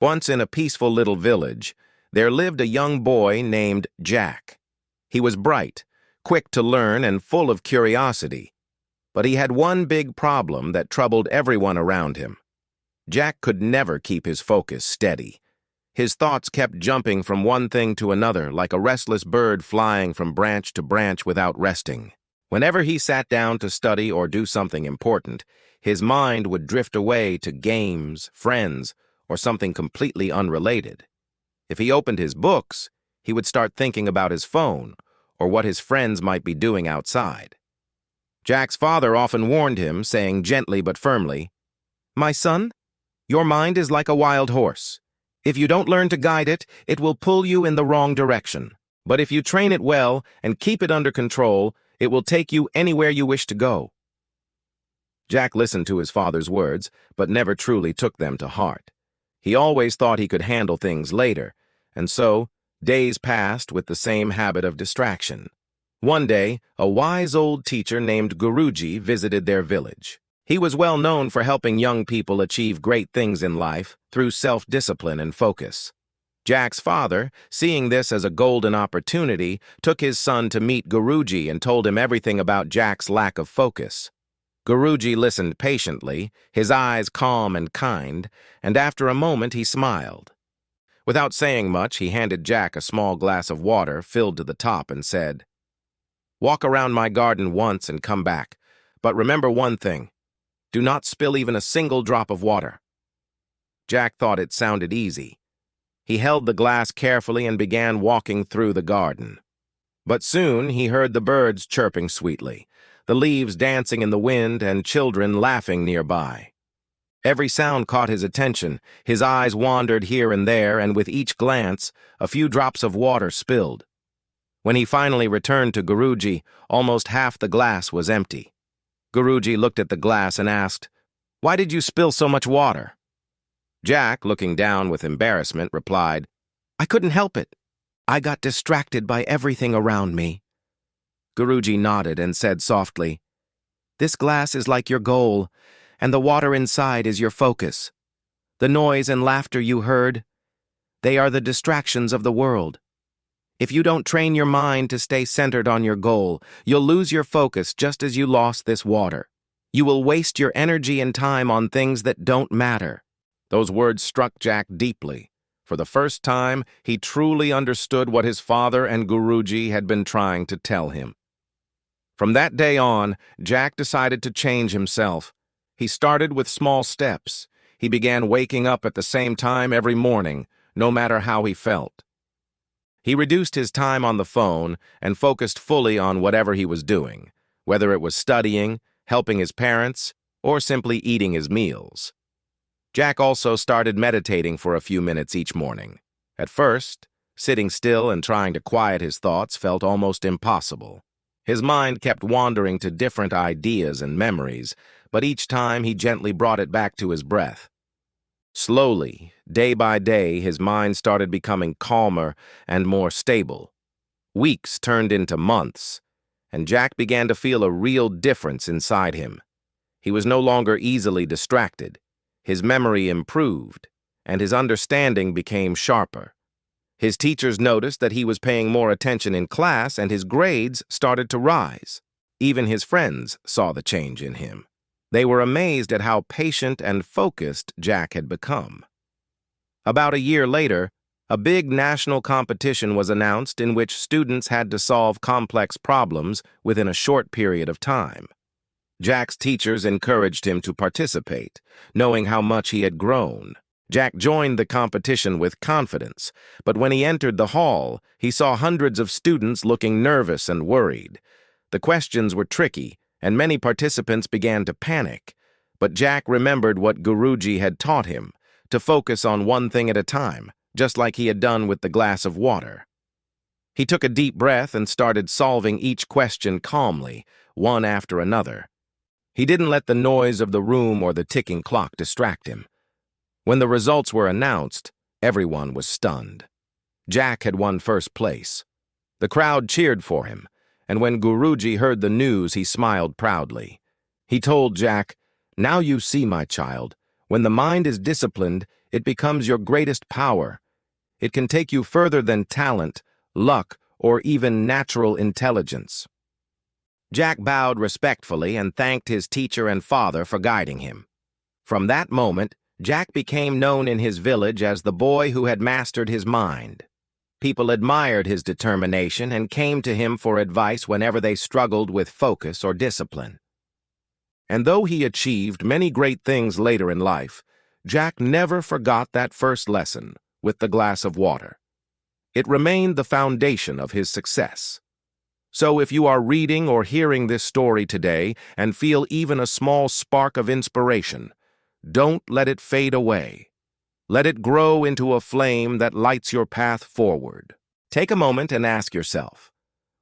Once in a peaceful little village, there lived a young boy named Jack. He was bright, quick to learn, and full of curiosity. But he had one big problem that troubled everyone around him. Jack could never keep his focus steady. His thoughts kept jumping from one thing to another like a restless bird flying from branch to branch without resting. Whenever he sat down to study or do something important, his mind would drift away to games, friends, or something completely unrelated. If he opened his books, he would start thinking about his phone or what his friends might be doing outside. Jack's father often warned him, saying gently but firmly, "My son, your mind is like a wild horse. If you don't learn to guide it, it will pull you in the wrong direction. But if you train it well and keep it under control, it will take you anywhere you wish to go." Jack listened to his father's words, but never truly took them to heart. He always thought he could handle things later, and so days passed with the same habit of distraction. One day, a wise old teacher named Guruji visited their village. He was well known for helping young people achieve great things in life through self-discipline and focus. Jack's father, seeing this as a golden opportunity, took his son to meet Guruji and told him everything about Jack's lack of focus. Guruji listened patiently, his eyes calm and kind, and after a moment he smiled. Without saying much, he handed Jack a small glass of water filled to the top and said, "Walk around my garden once and come back, but remember one thing. Do not spill even a single drop of water." Jack thought it sounded easy. He held the glass carefully and began walking through the garden. But soon he heard the birds chirping sweetly, the leaves dancing in the wind, and children laughing nearby. Every sound caught his attention. His eyes wandered here and there, and with each glance, a few drops of water spilled. When he finally returned to Guruji, almost half the glass was empty. Guruji looked at the glass and asked, "Why did you spill so much water?" Jack, looking down with embarrassment, replied, "I couldn't help it. I got distracted by everything around me." Guruji nodded and said softly, "This glass is like your goal, and the water inside is your focus. The noise and laughter you heard, they are the distractions of the world. If you don't train your mind to stay centered on your goal, you'll lose your focus just as you lost this water. You will waste your energy and time on things that don't matter." Those words struck Jack deeply. For the first time, he truly understood what his father and Guruji had been trying to tell him. From that day on, Jack decided to change himself. He started with small steps. He began waking up at the same time every morning, no matter how he felt. He reduced his time on the phone and focused fully on whatever he was doing, whether it was studying, helping his parents, or simply eating his meals. Jack also started meditating for a few minutes each morning. At first, sitting still and trying to quiet his thoughts felt almost impossible. His mind kept wandering to different ideas and memories, but each time he gently brought it back to his breath. Slowly, day by day, his mind started becoming calmer and more stable. Weeks turned into months, and Jack began to feel a real difference inside him. He was no longer easily distracted. His memory improved, and his understanding became sharper. His teachers noticed that he was paying more attention in class, and his grades started to rise. Even his friends saw the change in him. They were amazed at how patient and focused Jack had become. About a year later, a big national competition was announced in which students had to solve complex problems within a short period of time. Jack's teachers encouraged him to participate, knowing how much he had grown. Jack joined the competition with confidence, but when he entered the hall, he saw hundreds of students looking nervous and worried. The questions were tricky, and many participants began to panic. But Jack remembered what Guruji had taught him, to focus on one thing at a time, just like he had done with the glass of water. He took a deep breath and started solving each question calmly, one after another. He didn't let the noise of the room or the ticking clock distract him. When the results were announced, everyone was stunned. Jack had won first place. The crowd cheered for him, and when Guruji heard the news, he smiled proudly. He told Jack, "Now you see, my child, when the mind is disciplined, It becomes your greatest power. It can take you further than talent, luck, or even natural intelligence. Jack bowed respectfully and thanked his teacher and father for guiding him. From that moment, Jack became known in his village as the boy who had mastered his mind. People admired his determination and came to him for advice whenever they struggled with focus or discipline. And though he achieved many great things later in life, Jack never forgot that first lesson with the glass of water. It remained the foundation of his success. So if you are reading or hearing this story today and feel even a small spark of inspiration, don't let it fade away. Let it grow into a flame that lights your path forward. Take a moment and ask yourself,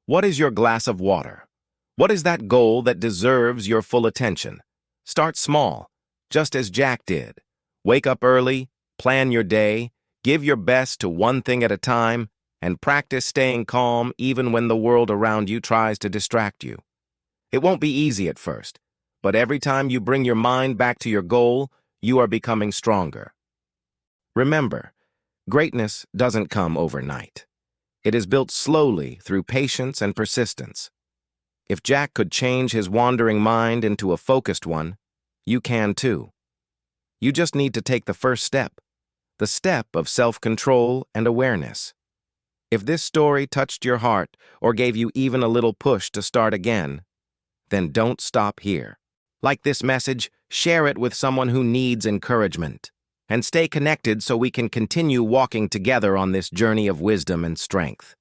what is your glass of water? What is that goal that deserves your full attention? Start small, just as Jack did. Wake up early, plan your day, give your best to one thing at a time, and practice staying calm even when the world around you tries to distract you. It won't be easy at first, but every time you bring your mind back to your goal, you are becoming stronger. Remember, greatness doesn't come overnight. It is built slowly through patience and persistence. If Jack could change his wandering mind into a focused one, you can too. You just need to take the first step, the step of self-control and awareness. If this story touched your heart or gave you even a little push to start again, then don't stop here. Like this message, share it with someone who needs encouragement. And stay connected so we can continue walking together on this journey of wisdom and strength.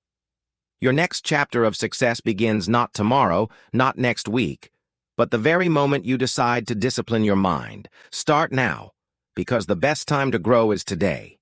Your next chapter of success begins not tomorrow, not next week, but the very moment you decide to discipline your mind. Start now, because the best time to grow is today.